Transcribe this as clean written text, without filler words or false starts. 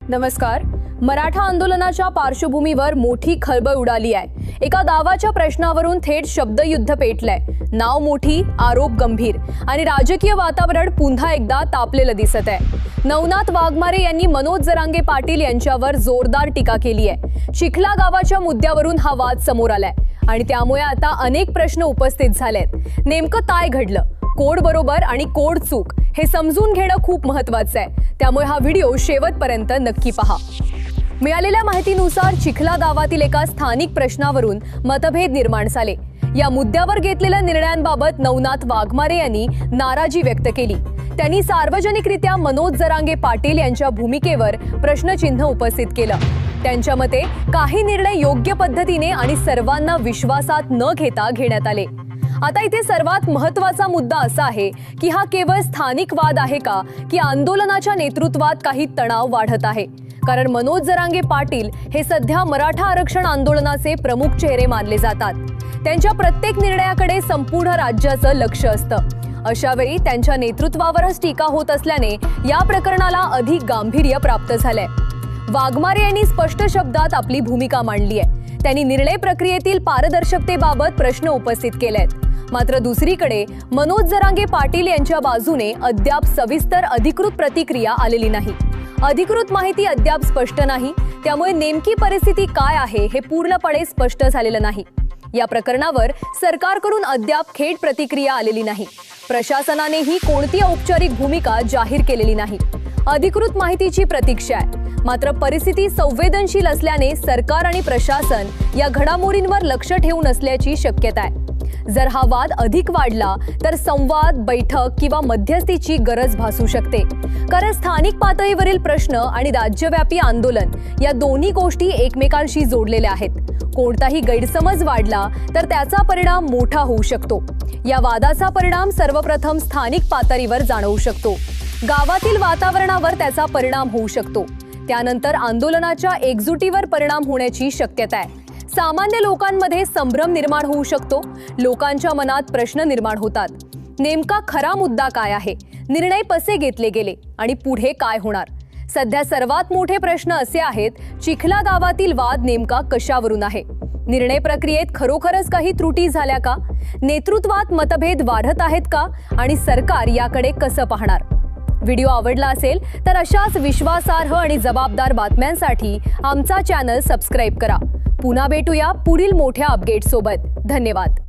नमस्कार। मराठा आंदोलनाच्या पार्श्वभूमीवर मोठी खळबळ उडाली आहे। एका गावाच्या प्रश्नावरून थेट शब्दयुद्ध पेटलंय। नाव मोठी, आरोप गंभीर आणि राजकीय वातावरण पुन्हा एकदा तापलेलं दिसत आहे। नवनाथ वाघमारे यांनी मनोज जरांगे पाटील यांच्यावर जोरदार टीका केली आहे। चिखला गावाच्या मुद्द्यावरून हा वाद समोर आलाय आणि त्यामुळे आता अनेक प्रश्न उपस्थित झालेत। नेमकं काय घडलं, कोड बरोबर आणि कोड चूक हे समजून घेणं खूप महत्त्वाचं आहे। त्यामुळे हा व्हिडिओ शेवटपर्यंत नक्की पहा। मिळालेल्या माहितीनुसार चिखला गावातील एका स्थानिक प्रश्नावरून मतभेद निर्माण झाले। या मुद्द्यावर घेतलेल्या निर्णयांबाबत नवनाथ वाघमारे यांनी नाराजी व्यक्त केली। त्यांनी सार्वजनिकरित्या मनोज जरांगे पाटील यांच्या भूमिकेवर प्रश्नचिन्ह उपस्थित केलं। त्यांच्या मते काही निर्णय योग्य पद्धतीने आणि सर्वांना विश्वासात न घेता घेण्यात आले। आता इथे सर्वात महत्त्वाचा मुद्दा असा आहे की हा केवळ स्थानिक वाद आहे का की आंदोलनाच्या नेतृत्वात काही तणाव वाढत आहे। कारण मनोज जरांगे पाटील हे सध्या मराठा आरक्षण आंदोलनाचे प्रमुख चेहरे मानले जातात। त्यांच्या प्रत्येक निर्णयाकडे संपूर्ण राज्याचं लक्ष असतं। अशा वेळी त्यांच्या नेतृत्वावरच टीका होत असल्याने या प्रकरणाला अधिक गांभीर्य प्राप्त झालंय। वाघमारे यांनी स्पष्ट शब्दात आपली भूमिका मांडली आहे। त्यांनी निर्णय प्रक्रियेतील पारदर्शकतेबाबत प्रश्न उपस्थित केलेत। मात्र दुसरीकडे मनोज जरांगे पाटील यांच्या बाजूने अद्याप सविस्तर अधिकृत प्रतिक्रिया आलेली नाही। अधिकृत माहिती अद्याप स्पष्ट नाही, त्यामुळे नेमकी परिस्थिती काय आहे हे पूर्णपणे स्पष्ट झालेलं नाही। या प्रकरणावर सरकारकडून अद्याप थेट प्रतिक्रिया आलेली नाही। प्रशासनानेही कोणती औपचारिक भूमिका जाहीर केलेली नाही। अधिकृत माहितीची प्रतीक्षा आहे। मात्र परिस्थिती संवेदनशील असल्याने सरकार आणि प्रशासन या घडामोडींवर लक्ष ठेवून असल्याची शक्यता आहे। जर हा वाद अधिक वाढला तर संवाद, बैठक किंवा मध्यस्थीची गरज भासू शकते। कारण स्थानिक पातळीवरील प्रश्न आणि राज्यव्यापी आंदोलन या दोन्ही गोष्टी एकमेकांशी जोडलेल्या आहेत। कोणताही गैरसमज वाढला तर त्याचा परिणाम मोठा होऊ शकतो। या वादाचा परिणाम सर्वप्रथम स्थानिक पातळीवर जाणवू शकतो। गावातील वातावरणावर त्याचा परिणाम होऊ शकतो। त्यानंतर आंदोलनाच्या एकजुटीवर परिणाम होण्याची शक्यता आहे। सामान्य लोकांमध्ये संभ्रम निर्माण होऊ शकतो। लोकांच्या मनात प्रश्न निर्माण होतात। नेमका खरा मुद्दा काय आहे, निर्णय कसे घेतले गेले आणि पुढे काय होणार। सध्या सर्वात मोठे प्रश्न असे आहेत, चिखला गावातील वाद नेमका कशावरून आहे। निर्णय प्रक्रियेत खरोखरच काही त्रुटी झाल्या का, नेतृत्वात मतभेद वाढत आहेत का आणि सरकार याकडे कसं पाहणार। व्हिडिओ आवडला असेल तर अशाच विश्वासार्ह आणि जबाबदार बातम्यांसाठी आमचा चॅनल सबस्क्राइब करा। पुन्हा भेटूया पुढील मोठ्या अपडेट सोबत। धन्यवाद।